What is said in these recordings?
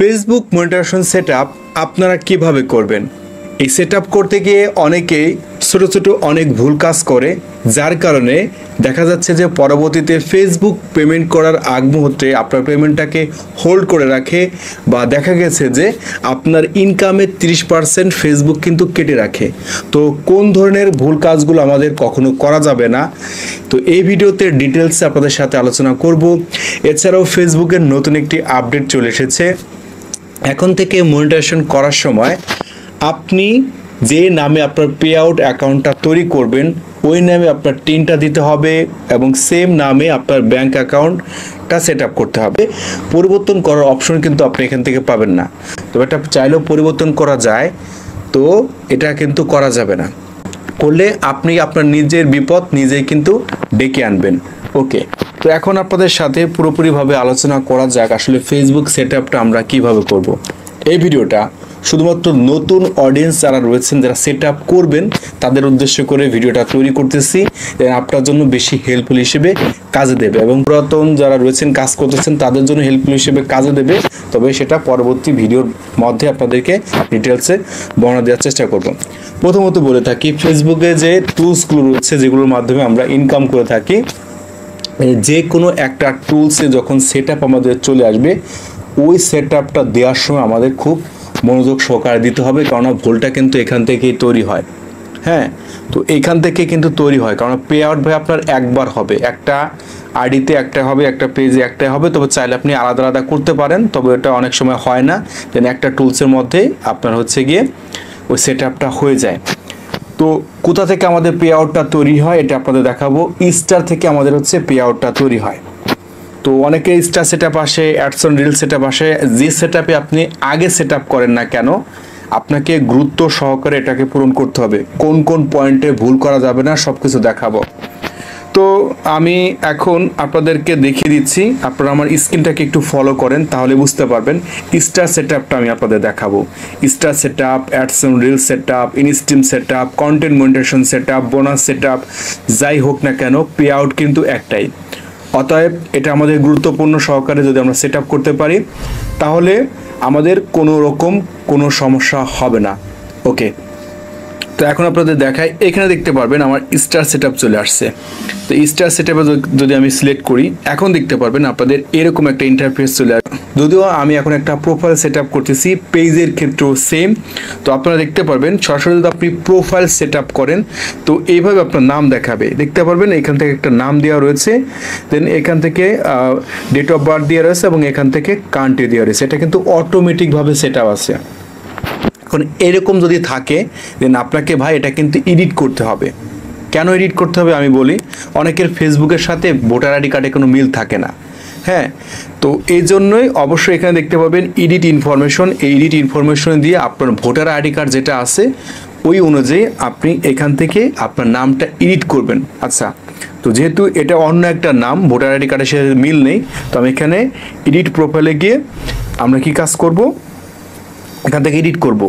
Facebook monetization setup আপনারা কিভাবে করবেন। এই সেটআপ করতে গিয়ে অনেকেই ছোট ছোট অনেক ভুল কাজ করে, যার কারণে দেখা যাচ্ছে যে পরবর্তীতে ফেসবুক পেমেন্ট করার আগ মুহূর্তে আপনার পেমেন্টটাকে হোল্ড করে রাখে, বা দেখা গেছে যে আপনার ইনকামের 30% ফেসবুক কিন্তু কেটে রাখে। তো কোন ধরনের ভুল কাজগুলো আমাদের কখনো করা যাবে না, তো এই ভিডিওতে ডিটেলসে আপনাদের সাথে আলোচনা করব। এছাড়াও ফেসবুকের নতুন একটি আপডেট চলে এসেছে। এখন থেকে মনিটাইজেশন করার সময় আপনি যে নামে আপনার পে আউট অ্যাকাউন্টটা তৈরি করবেন ওই নামে আপনার টিনটা দিতে হবে এবং সেম নামে আপনার ব্যাংক অ্যাকাউন্টটা সেট আপ করতে হবে। পরিবর্তন করার অপশন কিন্তু আপনি এখান থেকে পাবেন না, তবে এটা চাইলেও পরিবর্তন করা যায়, তো এটা কিন্তু করা যাবে না। করলে আপনি আপনার নিজের বিপদ নিজেই কিন্তু ডেকে আনবেন। ওকে, তো এখন আপনাদের সাথে পুরোপুরিভাবে আলোচনা করা যাক আসলে ফেসবুক সেট আপটা আমরা কীভাবে করব। এই ভিডিওটা শুধুমাত্র নতুন অডিয়েন্স যারা রয়েছেন, যারা সেট আপ করবেন তাদের উদ্দেশ্য করে ভিডিওটা তৈরি করতেছি, আপনার জন্য বেশি হেল্পফুল হিসেবে কাজে দেবে, এবং পুরাতন যারা রয়েছেন কাজ করতেছেন তাদের জন্য হেল্পফুল হিসেবে কাজে দেবে। তবে সেটা পরবর্তী ভিডিওর মধ্যে আপনাদেরকে ডিটেলসে বর্ণনা দেওয়ার চেষ্টা করব। প্রথমত বলে থাকি, ফেসবুকে যে টুলসগুলো রয়েছে যেগুলোর মাধ্যমে আমরা ইনকাম করে থাকি, যে কোনো একটা টুলসে যখন সেট আপ আমাদের চলে আসবে ওই সেট আপটা দেওয়ার সময় আমাদের খুব মনোযোগ সহকারে দিতে হবে, কারণ ভুলটা কিন্তু এখান থেকেই তৈরি হয়। হ্যাঁ, তো এখান থেকে কিন্তু তৈরি হয়, কারণ পে আউট ভাই আপনার একবার হবে, একটা আইডিতে একটা হবে, একটা পেজে একটাই হবে। তবে চাইলে আপনি আলাদা আলাদা করতে পারেন, তবে এটা অনেক সময় হয় না, যেন একটা টুলসের মধ্যেই আপনার হচ্ছে গিয়ে ওই সেট আপটা হয়ে যায়। তো কোথা থেকে আমাদের পে আউটটা তৈরি হয় এটা আপনাদের দেখাবো। স্টার থেকে আমাদের হচ্ছে পে আউটটা তৈরি হয়। তো অনেকে স্টার সেট আপ আসে, অ্যাডসন রিল সেট আপ আসে। যে সেট আপে আপনি আগে সেট আপ করেন না কেন, আপনাকে গুরুত্ব সহকারে এটাকে পূরণ করতে হবে। কোন কোন পয়েন্টে ভুল করা যাবে না সব কিছু দেখাবো। তো আমি এখন আপনাদেরকে দেখিয়ে দিচ্ছি, আপনারা আমার স্ক্রিনটাকে একটু ফলো করেন তাহলে বুঝতে পারবেন। স্টার সেট আপটা আমি আপনাদের দেখাবো। স্টার সেট আপ, অ্যাডসন reel set up, instream set up, content monetisation set up, bonus set up, যাই হোক না কেন পে আউট কিন্তু একটাই। অতএব এটা আমাদের গুরুত্বপূর্ণ সহকারে যদি আমরা সেট আপ করতে পারি তাহলে আমাদের কোনো রকম কোনো সমস্যা হবে না। ওকে, তো এখন আপনাদের দেখাই, এখানে দেখতে পারবেন আমার স্টার সেট আপ চলে আসছে। তো স্টার সেট আপে যদি আমি সিলেক্ট করি, এখন দেখতে পারবেন আপনাদের এরকম একটা ইন্টারফেস চলে আসবে। যদিও আমি এখন একটা প্রোফাইল সেট আপ করতেছি, পেজের ক্ষেত্রেও সেম। তো আপনারা দেখতে পারবেন সরাসরি যদি আপনি প্রোফাইল সেট আপ করেন তো এইভাবে আপনার নাম দেখাবে, দেখতে পারবেন এখান থেকে একটা নাম দেওয়া রয়েছে, দেন এখান থেকে ডেট অফ বার্থ দেওয়া রয়েছে এবং এখান থেকে কান্ট্রি দেওয়া রয়েছে। এটা কিন্তু অটোমেটিকভাবে সেট আপ আছে। এখন এরকম যদি থাকে দেন আপনাকে ভাই এটা কিন্তু এডিট করতে হবে। কেন এডিট করতে হবে আমি বলি, অনেকের ফেসবুকের সাথে ভোটার আইডি কার্ডে কোনো মিল থাকে না। হ্যাঁ, তো এই জন্যই অবশ্যই এখানে দেখতে পাবেন এডিট ইনফরমেশন। এই এডিট ইনফরমেশন দিয়ে আপনার ভোটার আইডি কার্ড যেটা আছে ওই অনুযায়ী আপনি এখান থেকে আপনার নামটা এডিট করবেন। আচ্ছা, তো যেহেতু এটা অন্য একটা নাম, ভোটার আইডি কার্ডের সাথে মিল নেই, তো আমি এখানে এডিট প্রোফাইলে গিয়ে আমরা কি কাজ করব, এখান থেকে এডিট করব।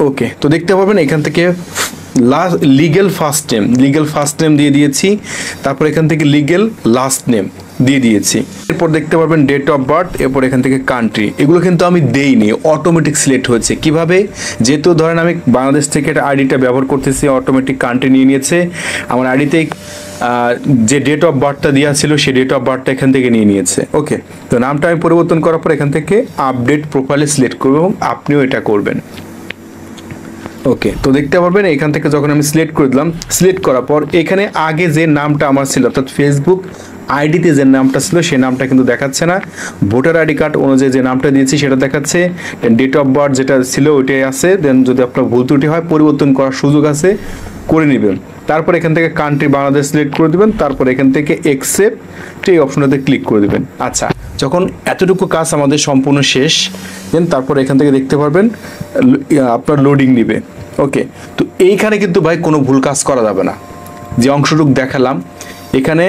ওকে, তো দেখতে পাবেন এখান থেকে লিগেল ফার্স্ট নেম দিয়ে দিয়েছি, তারপর এখান থেকে লিগেল লাস্ট নেম দিয়ে দিয়েছি। এরপর দেখতে পারবেন ডেট অফ বার্থ, এরপর এখান থেকে কান্ট্রি। এগুলো কিন্তু আমি দেইনি, অটোমেটিক সিলেক্ট হয়েছে। কিভাবে, যেহেতু ধরেন আমি বাংলাদেশ থেকে এটা আইডিটা ব্যবহার করতেছি, অটোমেটিক কান্ট্রি নিয়ে নিয়েছে। আমার আইডিতে যে ডেট অফ বার্থটা দেওয়া ছিল সেই ডেট অফ বার্থটা এখান থেকে নিয়ে নিয়েছে। ওকে, তো নামটা আমি পরিবর্তন করার পর এখান থেকে আপডেট প্রোফাইলে সিলেক্ট করবো এবং আপনিও এটা করবেন। ওকে, তো দেখতে পারবেন এখান থেকে যখন আমি সিলেক্ট করে দিলাম, সিলেক্ট করার পর এখানে আগে যে নামটা আমার ছিল, অর্থাৎ ফেসবুক আইডিতে যে নামটা ছিল সেই নামটা কিন্তু দেখাচ্ছে না। ভোটার আইডি কার্ড অনুযায়ী যে নামটা দিয়েছি সেটা দেখাচ্ছে, ডেট অফ বার্থ যেটা ছিল ওইটাই আছে। দেন যদি আপনার ভুল ত্রুটি হয় পরিবর্তন করার সুযোগ আছে, করে নেবেন। তারপর এখান থেকে কান্ট্রি বাংলাদেশ সিলেক্ট করে দেবেন, তারপর এখান থেকে অ্যাকসেপ্ট এই অপশনটাতে ক্লিক করে দেবেন। আচ্ছা, যখন এতটুকু কাজ আমাদের সম্পূর্ণ শেষ, দেন তারপর এখান থেকে দেখতে পারবেন আপনার লোডিং নেবে। ওকে, তো এইখানে কিন্তু ভাই কোনো ভুল কাজ করা যাবে না। যে অংশটুকু দেখালাম এখানে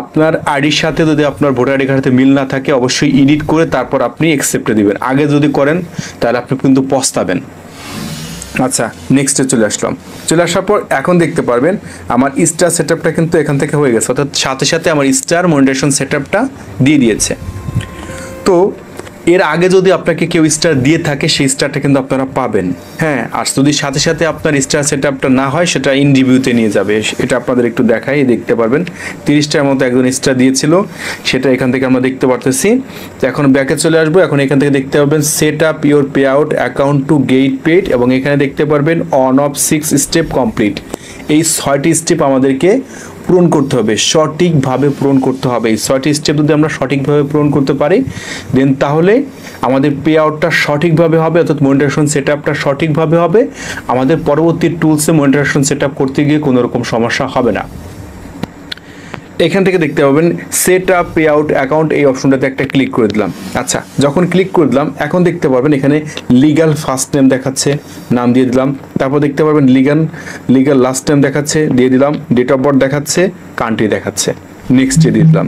আপনার আইডির সাথে যদি আপনার ভোটার আইডি কার্ডের মিল না থাকে অবশ্যই এডিট করে তারপর আপনি অ্যাকসেপ্টে দিবেন। আগে যদি করেন তাহলে আপনি কিন্তু পস্তাবেন। আচ্ছা, নেক্সটে চলে আসার পর এখন দেখতে পারবেন আমার স্টার সেট আপটা কিন্তু এখান থেকে হয়ে গেছে, অর্থাৎ সাথে সাথে আমার স্টার মনিটাইজেশন সেট আপটা দিয়ে দিয়েছে। তো এর আগে যদি আপনাকে কেউ স্টার দিয়ে থাকে সেই স্টারটা কিন্তু আপনারা পাবেন। হ্যাঁ, আর যদি সাথে সাথে আপনার স্টার সেটআপটা না হয় সেটা ইন রিভিউতে নিয়ে যাবে। এটা আপনাদের একটু দেখাই, দেখতে পারবেন 30টার মতো একজন স্টার দিয়েছিল, সেটা এখান থেকে আমরা দেখতে পারতেছি। তো এখন ব্যাকে চলে আসবো। এখন এখান থেকে দেখতে পাবেন set up your payout account to get paid, এবং এখানে দেখতে পারবেন অন অফ 6 স্টেপ কমপ্লিট। এই 6টি স্টেপ আমাদেরকে পূরণ করতে হবে, সঠিকভাবে পূরণ করতে হবে। এই 6টি স্টেপ যদি আমরা সঠিকভাবে পূরণ করতে পারি দেন তাহলে আমাদের পে আউটটা সঠিকভাবে হবে, অর্থাৎ মনিটাইজেশন সেট আপটা সঠিকভাবে হবে। আমাদের পরবর্তী টুলসে মনিটাইজেশন সেট আপ করতে গিয়ে কোনো রকম সমস্যা হবে না। এখান থেকে দেখতে পাবেন set up pay out account, এই অপশনটাতে একটা ক্লিক করে দিলাম। আচ্ছা, যখন ক্লিক করে দিলাম এখন দেখতে পারবেন এখানে লিগ্যাল ফার্স্ট নেম দেখাচ্ছে, নাম দিয়ে দিলাম। তারপর দেখতে পারবেন লিগ্যাল লাস্ট নেম দেখাচ্ছে, দিয়ে দিলাম। ডেট অফ বার্থ দেখাচ্ছে, কান্ট্রি দেখাচ্ছে, নেক্সটে দিয়ে দিলাম।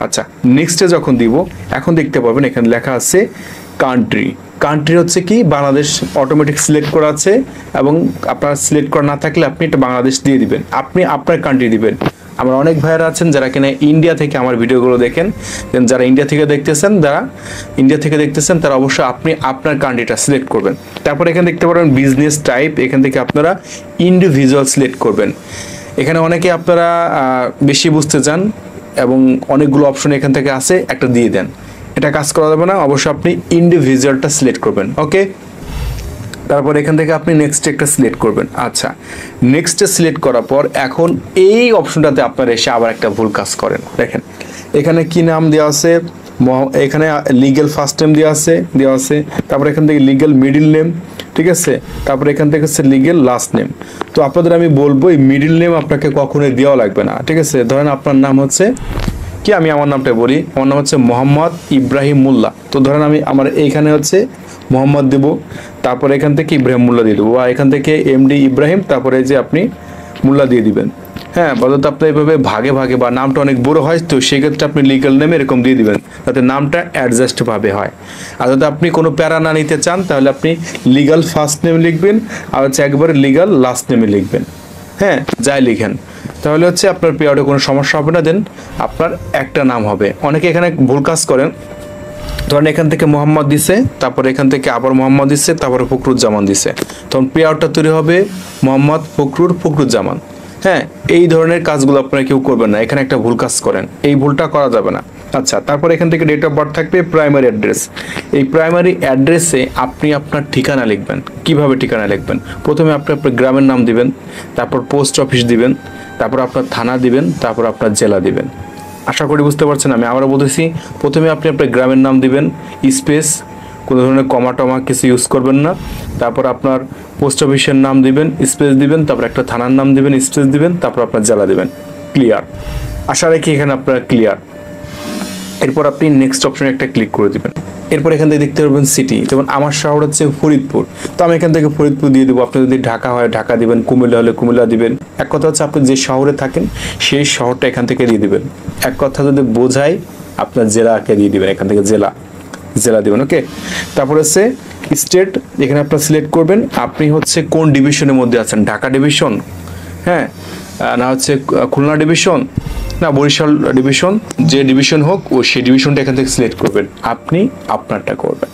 আচ্ছা, নেক্সটে যখন দিব এখন দেখতে পাবেন এখানে লেখা আছে কান্ট্রি হচ্ছে কি বাংলাদেশ অটোমেটিক সিলেক্ট করা আছে, এবং আপনার সিলেক্ট করা না থাকলে আপনি এটা বাংলাদেশ দিয়ে দিবেন, আপনি আপনার কান্ট্রি দিবেন। আমার অনেক ভাইয়েরা আছেন যারা কিনা ইন্ডিয়া থেকে আমার ভিডিওগুলো দেখেন, যারা ইন্ডিয়া থেকে দেখতেছেন তারা অবশ্যই আপনি আপনার কান্ট্রিটা সিলেক্ট করবেন। তারপর এখানে দেখতে পারেন বিজনেস টাইপ, এখান থেকে আপনারা ইন্ডিভিজুয়াল সিলেক্ট করবেন। এখানে অনেকে আপনারা বেশি বুঝতে চান এবং অনেকগুলো অপশন এখান থেকে আছে, একটা দিয়ে দেন, এটা কাজ করা যাবে না, অবশ্যই আপনি ইন্ডিভিজুয়ালটা সিলেক্ট করবেন। ওকে, তারপর এখান থেকে আপনি নেক্সট একটা সিলেক্ট করবেন। আচ্ছা, নেক্সটে সিলেক্ট করার পর এখন এই অপশনটাতে আপনারা এসে আবার একটা ভুল কাজ করেন। দেখেন এখানে কি নাম দেওয়া আছে, এখানে লিগ্যাল ফার্স্ট নেম দেওয়া আছে, তারপর এখান থেকে লিগ্যাল মিডল নেম, ঠিক আছে, তারপর এখান থেকে হচ্ছে লিগ্যাল লাস্ট নেম। তো আপনাদের আমি বলবো এই মিডল নেম আপনাকে কখনোই দেওয়া লাগবে না, ঠিক আছে। ধরেন আপনার নাম হচ্ছে কি, আমি আমার নামটা বলি, আমার নাম হচ্ছে মোহাম্মদ ইব্রাহিম মোল্লা। তো ধরেন আমি আমার এইখানে হচ্ছে মোহাম্মদ দেবো, তারপর এখান থেকে ইব্রাহিম মোল্লা দিয়ে দেবো, বা এখান থেকে এমডি ইব্রাহিম, তারপরে যে আপনি মোল্লা দিয়ে দিবেন। হ্যাঁ, বলতে আপনি এইভাবে ভাগে বা নামটা অনেক বড় হয়, তো সেক্ষেত্রে আপনি লিগ্যাল নেমে এরকম দিয়ে দিবেন যাতে নামটা অ্যাডজাস্টভাবে হয়। আর যদি আপনি কোনো প্যারা না নিতে চান তাহলে আপনি লিগ্যাল ফার্স্ট নেম লিখবেন, আর হচ্ছে একবারে লিগ্যাল লাস্ট নেমে লিখবেন। হ্যাঁ, যাই লিখেন, তাহলে হচ্ছে আপনার পে আউটে কোনো সমস্যা হবে না, দেন আপনার একটা নাম হবে। অনেকে এখানে ভুল কাজ করেন, ধরেন এখান থেকে মোহাম্মদ দিছে, তারপর এখান থেকে আবার মোহাম্মদ দিচ্ছে, তারপরে ফখরুজ্জামান দিছে, তখন পে আউটটা তৈরি হবে মোহাম্মদ ফখরুজ্জামান। হ্যাঁ, এই ধরনের কাজগুলো আপনারা কেউ করবেন না, এখানে একটা ভুল কাজ করেন, এই ভুলটা করা যাবে না। আচ্ছা, তারপর এখান থেকে ডেট অফ বার্থ থাকবে, প্রাইমারি অ্যাড্রেস। এই প্রাইমারি অ্যাড্রেসে আপনি আপনার ঠিকানা লিখবেন। কিভাবে ঠিকানা লিখবেন? প্রথমে আপনি আপনার গ্রামের নাম দিবেন, তারপর পোস্ট অফিস দিবেন, তারপর আপনার থানা দিবেন, তারপর আপনার জেলা দিবেন। আশা করি বুঝতে পারছেন। আমি আবারও বলতেছি, প্রথমে আপনি আপনার গ্রামের নাম দিবেন, স্পেস, কোনো ধরনের কমা টমা কিছু ইউজ করবেন না। তারপর আপনার পোস্ট অফিসের নাম দিবেন, স্পেস দিবেন, তারপর একটা থানার নাম দিবেন, স্পেস দিবেন, তারপর আপনার জেলা দিবেন। ক্লিয়ার? আশা রাখি এখানে আপনারা ক্লিয়ার। এরপর আপনি নেক্সট অপশনে একটা ক্লিক করে দিবেন। এরপর এখান থেকে দেখতে পারবেন সিটি, যেমন আমার শহর হচ্ছে ফরিদপুর, তো আমি এখান থেকে ফরিদপুর দিয়ে দেবো। আপনি যদি ঢাকা হয় ঢাকা দিবেন, কুমিল্লা হলে কুমিল্লা দিবেন। এক কথা হচ্ছে আপনি যে শহরে থাকেন সেই শহরটা এখান থেকে দিয়ে দিবেন। এক কথা যদি বোঝাই, আপনার জেলাকে দিয়ে দিবেন, এখান থেকে জেলা দিবেন। ওকে, তারপর হচ্ছে স্টেট, এখানে আপনার সিলেক্ট করবেন আপনি হচ্ছে কোন ডিভিশনের মধ্যে আছেন, ঢাকা ডিভিশন, হ্যাঁ, না হচ্ছে খুলনা ডিভিশন, না বরিশাল ডিভিশন, যে ডিভিশন হোক ও সেই ডিভিশনটা এখান থেকে সিলেক্ট করবেন, আপনি আপনারটা করবেন।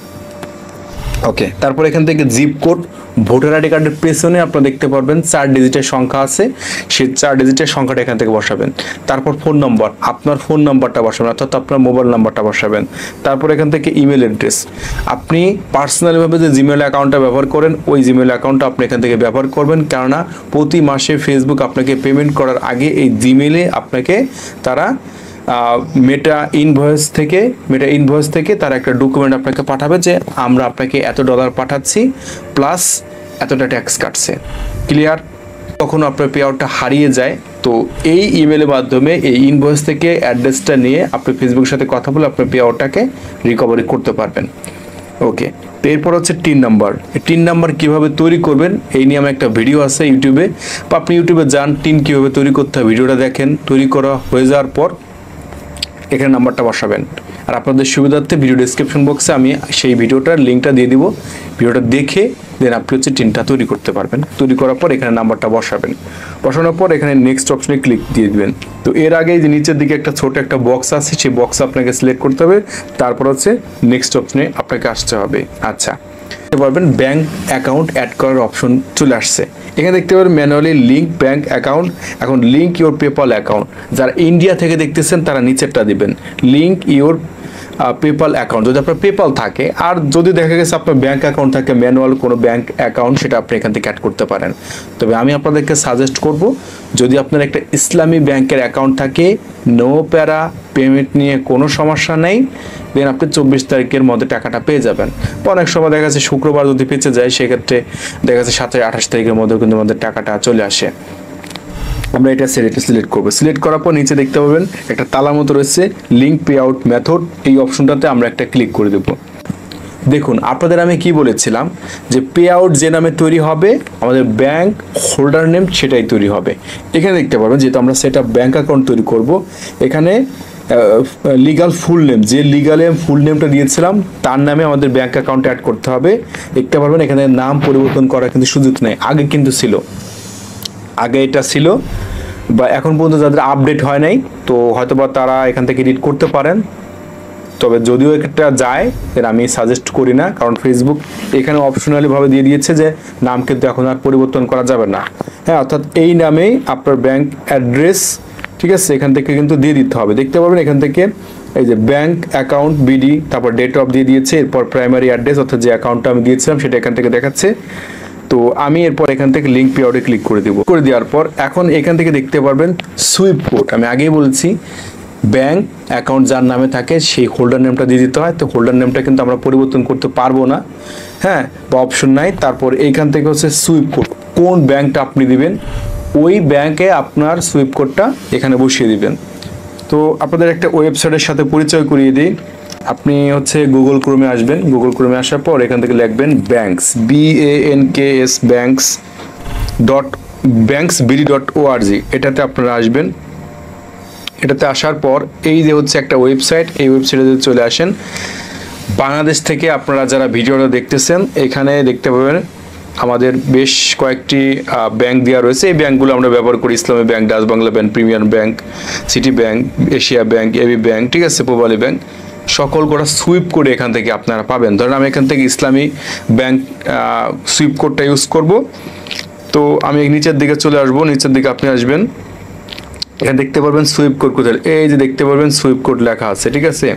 ওকে, তারপর এখান থেকে জিপ কোড, ভোটার আইডি কার্ডের পেছনে আপনারা দেখতে পারবেন 4 ডিজিটের সংখ্যা আছে, সেই 4 ডিজিটের সংখ্যাটা এখান থেকে বসাবেন। তারপর ফোন নম্বর, আপনার ফোন নাম্বারটা বসাবেন, অর্থাৎ আপনার মোবাইল নাম্বারটা বসাবেন। তারপর এখান থেকে ইমেল অ্যাড্রেস, আপনি পার্সোনালিভাবে যে জিমেল অ্যাকাউন্টটা ব্যবহার করেন ওই জিমেল অ্যাকাউন্টটা আপনি এখান থেকে ব্যবহার করবেন, কেননা প্রতি মাসে ফেসবুক আপনাকে পেমেন্ট করার আগে এই জিমেলে আপনাকে তারা মেটা ইনভয়েস থেকে তারা একটা ডকুমেন্ট আপনাকে পাঠাবে যে আমরা আপনাকে এত ডলার পাঠাচ্ছি প্লাস এতটা ট্যাক্স কাটছে। ক্লিয়ার? তখন আপনার পে আউটটা হারিয়ে যায়, তো এই ইমেলের মাধ্যমে এই ইনভয়েস থেকে অ্যাড্রেসটা নিয়ে আপনি ফেসবুকের সাথে কথা বলে আপনার পে আউটটাকে রিকভারি করতে পারবেন। ওকে, তো এরপর হচ্ছে টিন নাম্বার কীভাবে তৈরি করবেন এই নিয়ে আমার একটা ভিডিও আছে ইউটিউবে, বা আপনি ইউটিউবে যান, টিন কীভাবে তৈরি করতে হয় ভিডিওটা দেখেন। তৈরি করা হয়ে যাওয়ার পর এখানে নাম্বারটা বসাবেন। আর আপনাদের সুবিধার্থে ভিডিও ডেসক্রিপশন বক্সে আমি সেই ভিডিওটার লিঙ্কটা দিয়ে দিব, ভিডিওটা দেখে দেন আপনি হচ্ছে টিনটা তৈরি করতে পারবেন। তৈরি করার পর এখানে নাম্বারটা বসাবেন, বসানোর পর এখানে নেক্সট অপশনে ক্লিক দিয়ে দিবেন। তো এর আগে যে নিচের দিকে একটা ছোট একটা বক্স আছে, সেই বক্স আপনাকে সিলেক্ট করতে হবে, তারপর হচ্ছে নেক্সট অপশনে আপনাকে আসতে হবে। আচ্ছা, দেখতে পারবেন ব্যাংক অ্যাকাউন্ট অ্যাড করার অপশন চলে আসছে। এখানে দেখতে পারবেন ম্যানুয়ালি লিঙ্ক ব্যাংক অ্যাকাউন্ট, এখন লিঙ্ক ইওর পেপাল অ্যাকাউন্ট। যারা ইন্ডিয়া থেকে দেখতেছেন তারা নিচেরটা দিবেন, লিঙ্ক ইওর পেপাল অ্যাকাউন্ট, যদি আপনার পেপাল থাকে। আর যদি দেখা গেছে আপনার ব্যাংক অ্যাকাউন্ট থাকে, ম্যানুয়াল কোনো ব্যাংক অ্যাকাউন্ট, সেটা আপনি এখান থেকে অ্যাড করতে পারেন। তবে আমি আপনাদেরকে সাজেস্ট করব, যদি আপনার একটা ইসলামী ব্যাংকের অ্যাকাউন্ট থাকে, নো প্যারা, পেমেন্ট নিয়ে কোনো সমস্যা নেই, দেন আপনি 24 তারিখের মধ্যে টাকাটা পেয়ে যাবেন। অনেক সময় দেখা যাচ্ছে শুক্রবার যদি পেঁচে যায়, সেক্ষেত্রে দেখা যাচ্ছে 27-28 তারিখের মধ্যে কিন্তু আমাদের টাকাটা চলে আসে। আমরা এটা সিলেক্ট করবো। সিলেক্ট করার পর নিচে দেখতে পাবেন একটা তালার মতো রয়েছে, লিঙ্ক পে আউট মেথড। এই অপশনটাতে আমরা একটা ক্লিক করে দেবো। দেখুন, আপনাদের আমি কি বলেছিলাম যে পে আউট যে নামে তৈরি হবে, আমাদের ব্যাংক হোল্ডার নেম সেটাই তৈরি হবে। এখানে দেখতে পাবেন, যেহেতু আমরা সেটা ব্যাংক অ্যাকাউন্ট তৈরি করব, এখানে লিগাল ফুল নেম, যে লিগালে ফুল নেমটা দিয়েছিলাম তার নামে আমাদের ব্যাংক অ্যাকাউন্টে অ্যাড করতে হবে। দেখতে পারবেন এখানে নাম পরিবর্তন করার কিন্তু সুযোগ নেই, আগে কিন্তু ছিল, আগে এটা ছিল, বা এখন পর্যন্ত যাদের আপডেট হয় নাই, তো হয়তো বা তারা এখান থেকে এডিট করতে পারেন। তবে যদিও একটা যায়, এর আমি সাজেস্ট করি না, কারণ ফেসবুক এখানে অপশনালিভাবে দিয়ে দিয়েছে যে নাম কিন্তু এখন আর পরিবর্তন করা যাবে না। হ্যাঁ, অর্থাৎ এই নামেই আপনার ব্যাংক অ্যাড্রেস, ঠিক আছে, এখান থেকে কিন্তু দিয়ে দিতে হবে। দেখতে পাবেন এখান থেকে এই যে ব্যাংক অ্যাকাউন্ট বিডি, তারপর ডেট অফ দিয়ে দিয়েছে, এরপর প্রাইমারি অ্যাড্রেস অর্থাৎ যে অ্যাকাউন্টটা আমি দিয়েছিলাম সেটা এখান থেকে দেখাচ্ছে। তো আমি এরপর এখান থেকে লিঙ্ক পে আউটে ক্লিক করে দিব। করে দেওয়ার পর এখন এখান থেকে দেখতে পারবেন সুইপ কোড। আমি আগেই বলছি ব্যাংক অ্যাকাউন্ট যার নামে থাকে সেই হোল্ডার নেমটা দিয়ে দিতে হয়। তো হোল্ডার নেমটা কিন্তু আমরা পরিবর্তন করতে পারবো না, হ্যাঁ, বা অপশন নাই। তারপর এইখান থেকে হচ্ছে সুইপ কোড, কোন ব্যাংকটা আপনি দিবেন ওই ব্যাংকে আপনার সুইপ কোডটা এখানে বসিয়ে দিবেন। তো আপনাদের একটা ওয়েবসাইটের সাথে পরিচয় করিয়ে দিই। আপনি হচ্ছে গুগল ক্রোমে আসবেন, গুগল ক্রোমে আসার পর এখান থেকে লিখবেন ব্যাংকস, BANKS banks.banksbd.org, এটাতে আপনারা আসবেন। এটাতে আসার পর এই যে হচ্ছে একটা ওয়েবসাইট, এই ওয়েবসাইটে যদি চলে আসেন, বাংলাদেশ থেকে আপনারা যারা ভিডিওটা দেখতেছেন এখানে দেখতে পাবেন আমাদের বেশ কয়েকটি ব্যাংক দেওয়া রয়েছে। এই ব্যাংকগুলো আমরা ব্যবহার করি, Islami Bank, Dutch Bangla Bank, Premier Bank, City Bank, Asia Bank, AB Bank, ঠিক আছে, পূবালী ব্যাংক, সকল কটা সুইপ করে এখান থেকে আপনারা পাবেন। ধরেন আমি এখান থেকে ইসলামী ব্যাংক সুইপ কোডটা ইউজ করব। তো আমি নিচের দিকে চলে আসবো, নিচের দিকে আপনি আসবেন, এখানে দেখতে পারবেন সুইপ কোড কোথায়, এই যে দেখতে পারবেন সুইপ কোড লেখা আছে, ঠিক আছে।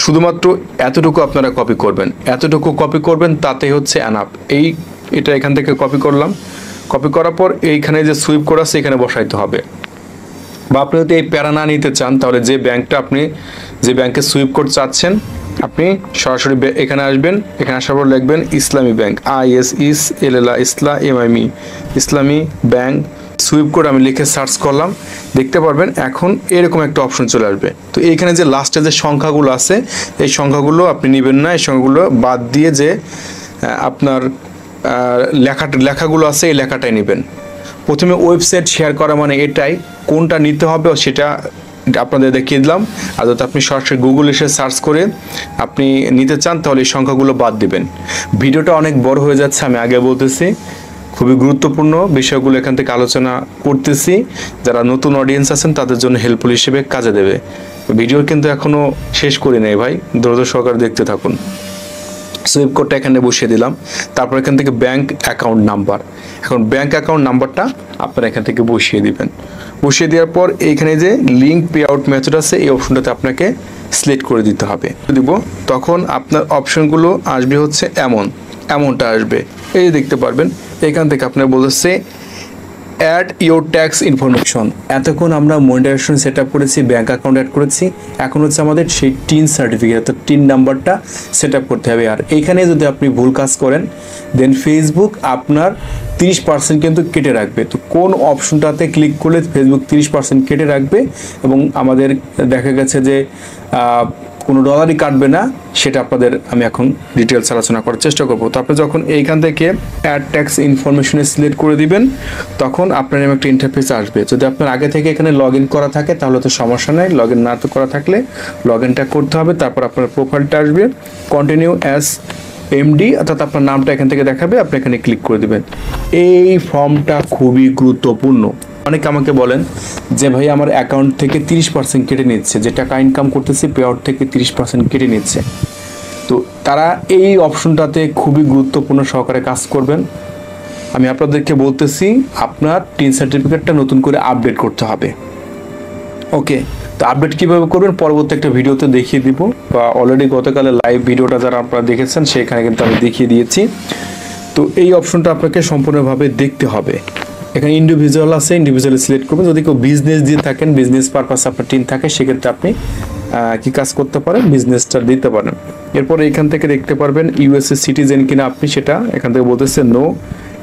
শুধুমাত্র এতটুকু আপনারা কপি করবেন, এতটুকু কপি করবেন, তাতে হচ্ছে এনাফ। এটা এখান থেকে কপি করলাম, কপি করার পর এইখানে যে সুইপ কোড আছে এখানে বসাইতে হবে। বা আপনি যদি এই প্যারা না নিতে চান, তাহলে যে ব্যাংকটা আপনি যে ব্যাংকে সুইপ কোড চাচ্ছেন, আপনি সরাসরি এখানে আসবেন, এখানে আসার পর লিখবেন ইসলামী ব্যাংক, ইসলামী ব্যাংক সুইপ কোড আমি লিখে সার্চ করলাম। দেখতে পারবেন এখন এরকম একটা অপশন চলে আসবে। তো এইখানে যে লাস্টে যে সংখ্যাগুলো আছে, এই সংখ্যাগুলো আপনি নেবেন না, এই সংখ্যাগুলো বাদ দিয়ে যে আপনার লেখাগুলো আছে এই লেখাটাই নেবেন। প্রথমে ওয়েবসাইট শেয়ার করা মানে এটাই, কোনটা নিতে হবে সেটা আপনাদের দেখিয়ে দিলাম। আর যদি আপনি সরাসরি গুগল এসে সার্চ করে আপনি নিতে চান, তাহলে এই সংখ্যাগুলো বাদ দিবেন। ভিডিওটা অনেক বড় হয়ে যাচ্ছে, আমি আগে বলতেছি, খুবই গুরুত্বপূর্ণ বিষয়গুলো এখান থেকে আলোচনা করতেছি। যারা নতুন অডিয়েন্স আছেন তাদের জন্য হেল্পফুল হিসেবে কাজে দেবে। ভিডিও কিন্তু এখনও শেষ করি নাই ভাই, দ্রুত সহকারে দেখতে থাকুন। সুইপ কোডটা এখানে বসিয়ে দিলাম, তারপর এখান থেকে ব্যাংক অ্যাকাউন্ট নাম্বার, এখন ব্যাংক অ্যাকাউন্ট নাম্বারটা আপনারা এখান থেকে বসিয়ে দিবেন। বসিয়ে দেওয়ার পর এইখানে যে লিঙ্ক পে আউট মেথড আছে এই অপশনটাতে আপনাকে সিলেক্ট করে দিতে হবে। দিব তখন আপনার অপশনগুলো আসবে হচ্ছে এমনটা আসবে, এই দেখতে পারবেন। এখান থেকে আপনার বলতেছে অ্যাড ইউর ট্যাক্স ইনফরমেশন। এতক্ষণ আমরা মনিটাইজেশন সেট আপ করেছি, ব্যাঙ্ক অ্যাকাউন্ট অ্যাড করেছি, এখন হচ্ছে আমাদের সেই টিন সার্টিফিকেট অর্থাৎ টিন নাম্বারটা সেট আপ করতে হবে। আর এইখানে যদি আপনি ভুল কাজ করেন, দেন ফেসবুক আপনার 30% কিন্তু কেটে রাখবে। তো কোন অপশনটাতে ক্লিক করলে ফেসবুক 30% কেটে রাখবে এবং আমাদের দেখা গেছে যে কোনো ডলারই কাটবে না, সেটা আপনাদের আমি এখন ডিটেলস আলোচনা করার চেষ্টা করবো। তো আপনি যখন এইখান থেকে অ্যাড ট্যাক্স ইনফরমেশনে সিলেক্ট করে দিবেন, তখন আপনার একটা ইন্টারফেস আসবে। যদি আপনার আগে থেকে এখানে লগ ইন করা থাকে তাহলে তো সমস্যা নেই, লগ ইন না তো করা থাকলে লগ ইনটা করতে হবে। তারপর আপনার প্রোফাইলটা আসবে, কন্টিনিউ অ্যাজ এমডি অর্থাৎ আপনার নামটা এখান থেকে দেখাবে, আপনি এখানে ক্লিক করে দেবেন। এই ফর্মটা খুবই গুরুত্বপূর্ণ, অনেকে আমাকে বলেন যে ভাই আমার অ্যাকাউন্ট থেকে 30% কেটে নিচ্ছে, যে টাকা ইনকাম করতেছি পে আউট থেকে 30% কেটে নিচ্ছে। তো তারা এই অপশনটাতে খুবই গুরুত্বপূর্ণ সহকারে কাজ করবেন। আমি আপনাদেরকে বলতেছি আপনার টিন সার্টিফিকেটটা নতুন করে আপডেট করতে হবে। ওকে, তো আপডেট কীভাবে করবেন পরবর্তী একটা ভিডিওতে দেখিয়ে দিব, বা অলরেডি গতকালে লাইভ ভিডিওটা যারা আপনারা দেখেছেন সেখানে কিন্তু আমি দেখিয়ে দিয়েছি। তো এই অপশনটা আপনাকে সম্পূর্ণভাবে দেখতে হবে। এখানে ইন্ডিভিজুয়াল আছে, ইন্ডিভিজুয়ালি সিলেক্ট করবেন। যদি কেউ বিজনেস দিয়ে থাকেন, বিজনেস পারপাস আপনার টিন থাকে, সেক্ষেত্রে আপনি কি কাজ করতে পারেন, বিজনেসটা দিতে পারেন। এরপরে এখান থেকে দেখতে পারবেন ইউএসএ সিটিজেন কিনা আপনি, সেটা এখান থেকে বলতেছে নো।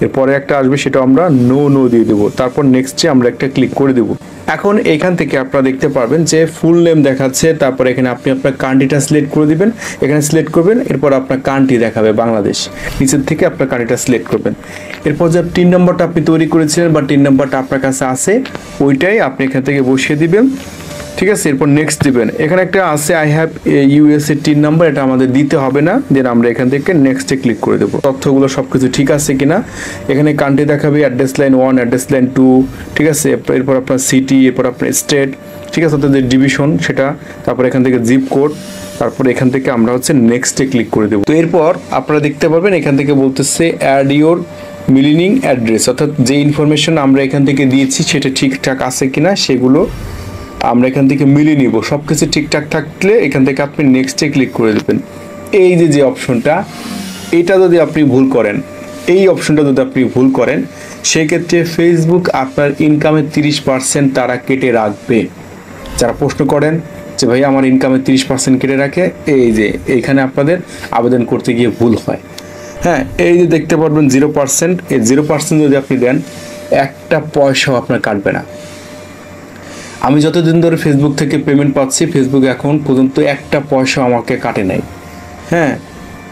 এরপরে একটা আসবে, সেটা আমরা নো দিয়ে দেবো। তারপর নেক্সটে আমরা একটা ক্লিক করে দেবো। এখন এখান থেকে আপনারা দেখতে পারবেন যে ফুল নেম দেখাচ্ছে। তারপর এখানে আপনি আপনার কান্ট্রিটা সিলেক্ট করে দিবেন, এখানে সিলেক্ট করবেন। এরপর আপনার কান্ট্রি দেখাবে বাংলাদেশ, নিচের থেকে আপনার কান্ট্রিটা সিলেক্ট করবেন। এরপর যে টিন নাম্বারটা আপনি তৈরি করেছিলেন বা টিন নাম্বারটা আপনার কাছে আছে, ওইটাই আপনি এখান থেকে বসিয়ে দিবেন। ঠিক আছে, এরপর নেক্সট দিবেন। এখানে একটা আছে I have USA tin number, এটা আমাদের দিতে হবে না। দেন আমরা এখান থেকে নেক্সটে ক্লিক করে দেবো। তথ্যগুলো সব কিছু ঠিক আছে কিনা, এখানে কান্ট্রি দেখাবে, অ্যাড্রেস লাইন 1, অ্যাড্রেস লাইন 2, ঠিক আছে। এরপর আপনার সিটি, এরপর আপনার স্টেট, ঠিক আছে, অর্থাৎ ডিভিশন সেটা। তারপর এখান থেকে জিপ কোড, তারপর এখান থেকে আমরা হচ্ছে নেক্সটে ক্লিক করে দেবো। তো এরপর আপনারা দেখতে পারবেন এখান থেকে বলতেছে অ্যাড ইউর মিলিনিং অ্যাড্রেস, অর্থাৎ যে ইনফরমেশন আমরা এখান থেকে দিয়েছি সেটা ঠিকঠাক আছে কিনা সেগুলো আমরা এখান থেকে মিলিয়ে নিব। সব কিছু ঠিকঠাক থাকলে এখান থেকে আপনি নেক্সটে ক্লিক করে দেবেন। এই যে অপশনটা, এটা যদি আপনি ভুল করেন, এই অপশনটা যদি আপনি ভুল করেন, সেক্ষেত্রে ফেসবুক আপনার ইনকামের 30% তারা কেটে রাখবে। যারা প্রশ্ন করেন যে ভাই আমার ইনকামের 30% কেটে রাখে, এই যে এইখানে আপনাদের আবেদন করতে গিয়ে ভুল হয়। হ্যাঁ, এই যে দেখতে পারবেন 0%, এই 0% যদি আপনি দেন, একটা পয়সাও আপনার কাটবে না। আমি যতদিন ধরে ফেসবুক থেকে পেমেন্ট পাচ্ছি, ফেসবুক এখন পর্যন্ত একটা পয়সা আমাকে কাটে নাই। হ্যাঁ,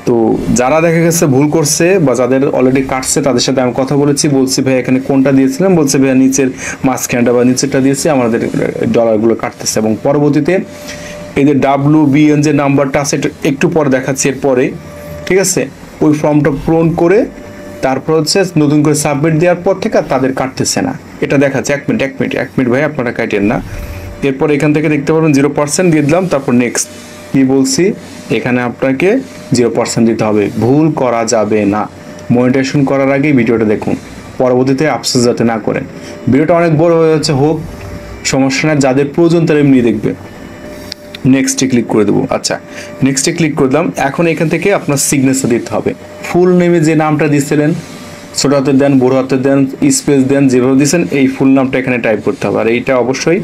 তো যারা দেখা গেছে ভুল করছে বা যাদের অলরেডি কাটছে, তাদের সাথে আমি কথা বলছি ভাই এখানে কোনটা দিয়েছিলাম, বলছে ভাইয়া নিচের মাঝখানটা বা নিচেরটা দিয়েছি, আমাদের ডলারগুলো কাটতেছে। এবং পরবর্তীতে এই যে WBN যে নাম্বারটা আছে, একটু পরে দেখাচ্ছি এরপরে, ঠিক আছে। ওই ফর্মটা পূরণ করে তারপর হচ্ছে নতুন করে সাবমিট দেওয়ার পর থেকে তাদের কাটতেছে না, এটা দেখাচ্ছে। এক মিনিট ভাই, আপনারা কাটেন না। এরপর এখান থেকে দেখতে পারবেন 0% দিয়ে দিলাম। তারপর নেক্সট কি বলছি, এখানে আপনাকে 0% দিতে হবে, ভুল করা যাবে না। মনিটাইজেশন করার আগেই ভিডিওটা দেখুন, পরবর্তীতে আফসোস যাতে না করেন। ভিডিওটা অনেক বড় হয়ে যাচ্ছে, হোক সমস্যা না, যাদের প্রয়োজন তারা এমনি দেখবে। নেক্সটে ক্লিক করে দেবো। আচ্ছা, নেক্সটে ক্লিক করলাম। এখন এখান থেকে আপনার সিগনেচার দিতে হবে। ফুল নেমে যে নামটা দিয়েছিলেন, ছোট হাতের দেন, বড় হাতের দেন, স্পেস দেন, যেভাবে দিয়েছেন এই ফুল নামটা এখানে টাইপ করতে হবে। আর এইটা অবশ্যই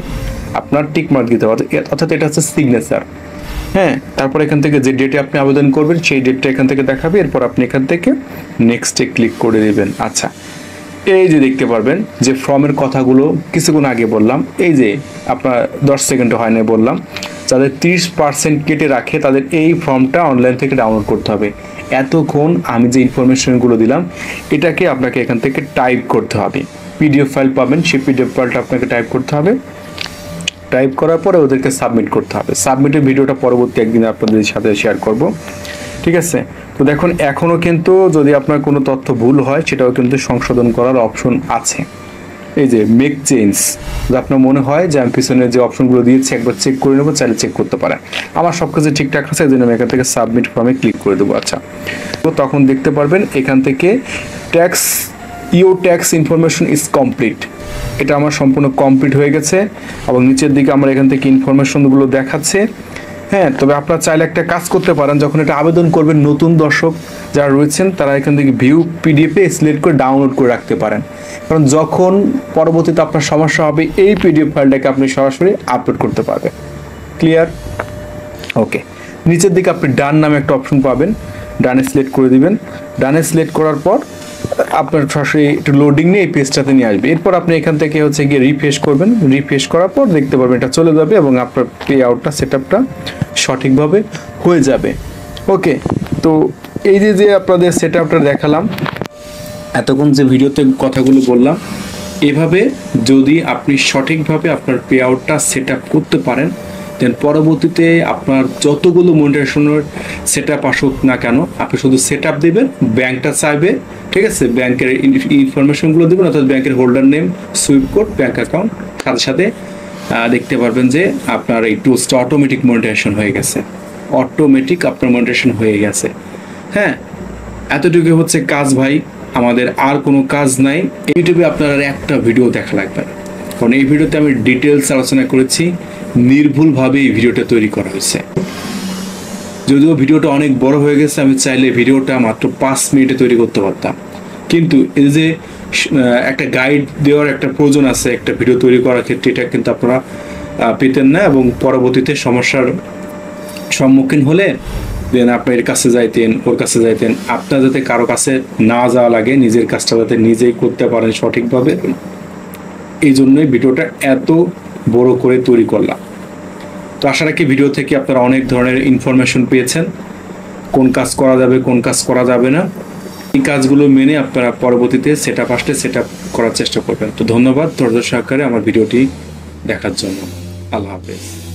আপনার টিক মার্ক দিতে হবে, অর্থাৎ এটা হচ্ছে সিগনেচার। হ্যাঁ, তারপর এখান থেকে যে ডেটে আপনি আবেদন করবেন সেই ডেটটা এখান থেকে দেখাবে। এরপর আপনি এখান থেকে নেক্সটে ক্লিক করে দেবেন। আচ্ছা, এই যে দেখতে পারবেন যে ফর্মের কথাগুলো কিছুক্ষণ আগে বললাম, এই যে আপনার 10 সেকেন্ড হয় না বললাম, যাদের 30% কেটে রাখে তাদের এই ফর্মটা অনলাইন থেকে ডাউনলোড করতে হবে। এতক্ষণ আমি যে ইনফরমেশনগুলো দিলাম, এটাকে আপনাকে এখান থেকে টাইপ করতে হবে। PDF ফাইল পাবেন, সেই PDF ফাইলটা আপনাকে টাইপ করতে হবে। টাইপ করার পরে ওদেরকে সাবমিট করতে হবে। সাবমিটের ভিডিওটা পরবর্তী একদিন আপনাদের সাথে শেয়ার করব, ঠিক আছে। তো দেখুন, এখনও কিন্তু যদি আপনার কোনো তথ্য ভুল হয় সেটাও কিন্তু সংশোধন করার অপশন আছে। এই যে মেক চেঞ্জ, যদি আপনার মনে হয় যে আমি পিছনে যে অপশনগুলো দিয়েছি একবার চেক করে নেবো, চাইলে চেক করতে পারেন। আমার সব কিছু ঠিকঠাক আছে, এই জন্য আমি এখান থেকে সাবমিট ফর্মে ক্লিক করে দেবো। আচ্ছা, তো তখন দেখতে পারবেন এখান থেকে your tax information is complete, এটা আমার সম্পূর্ণ কমপ্লিট হয়ে গেছে। এবং নিচের দিকে আমার এখান থেকে ইনফরমেশনগুলো দেখাচ্ছে। হ্যাঁ, তবে আপনারা চাইলে একটা কাজ করতে পারেন, যখন এটা আবেদন করবেন নতুন দর্শক যারা রয়েছেন তারা এখান থেকে ভিউ PDF-এ সিলেক্ট করে ডাউনলোড করে রাখতে পারেন। কারণ যখন পরবর্তীতে আপনার সমস্যা হবে, এই PDF ফাইলটাকে আপনি সরাসরি আপলোড করতে পারবেন। ক্লিয়ার? ওকে, নিচের দিকে আপনি ডান নামে একটা অপশন পাবেন, ডানে সিলেক্ট করে দিবেন। ডানে সিলেক্ট করার পর আপনার সরাসরি একটু লোডিং নিয়ে এই পেজটাতে নিয়ে আসবে। এরপর আপনি এখান থেকে হচ্ছে গিয়ে রিফ্রেশ করবেন। রিফ্রেশ করার পর দেখতে পারবেন এটা চলে যাবে এবং আপনার পে আউটটা সেটআপটা সঠিকভাবে হয়ে যাবে। ওকে, তো এই যে আপনাদের সেটআপটা দেখালাম, এতক্ষণ যে ভিডিওতে কথাগুলো বললাম, এভাবে যদি আপনি সঠিকভাবে আপনার পে আউটটা সেটআপ করতে পারেন, দেন পরবর্তীতে আপনার যতগুলো মনিটাইজেশনের সেট আপ আসুক না কেন, আপনি শুধু সেট আপ দেবেন, ব্যাংকটা চাইবে, ঠিক আছে, ব্যাংকের ইনফরমেশনগুলো দেবেন, অর্থাৎ ব্যাংকের holder name, Swift code, bank account, সাথে সাথে দেখতে পারবেন যে আপনার এই টুলসটা অটোমেটিক মনিটাইজেশন হয়ে গেছে, অটোমেটিক আপনার মনিটাইজেশন হয়ে গেছে। হ্যাঁ, এতটুকু হচ্ছে কাজ ভাই, আমাদের আর কোনো কাজ নাই। ইউটিউবে আপনার আর একটা ভিডিও দেখা লাগবে না, কারণ এই ভিডিওতে আমি ডিটেলস আলোচনা করেছি, নির্ভুলভাবে এই ভিডিওটা তৈরি করা হয়েছে। যদিও ভিডিওটা অনেক বড় হয়ে গেছে, আমি চাইলে ভিডিওটা মাত্র 5 মিনিটে তৈরি করতে পারতাম, কিন্তু এই যে একটা গাইড দেওয়ার একটা প্রয়োজন আছে একটা ভিডিও তৈরি করার ক্ষেত্রে, এটা কিন্তু আপনারা পেতেন না, এবং পরবর্তীতে সমস্যার সম্মুখীন হলে দেন আপনি এর কাছে যাইতেন, ওর কাছে যাইতেন। আপনার যাতে কারো কাছে না যাওয়া লাগে, নিজের কাজটা যাতে নিজেই করতে পারেন সঠিকভাবে, এই জন্যই ভিডিওটা এত বড় করে তৈরি করলাম। তো আশা রাখি ভিডিও থেকে আপনারা অনেক ধরনের ইনফরমেশন পেয়েছেন, কোন কাজ করা যাবে, কোন কাজ করা যাবে না, এই কাজগুলো মেনে আপনারা পরবর্তীতে সেট আপ আসলে সেট আপ করার চেষ্টা করবেন। তো ধন্যবাদ ধৈর্য সহকারে আমার ভিডিওটি দেখার জন্য। আল্লাহ হাফেজ।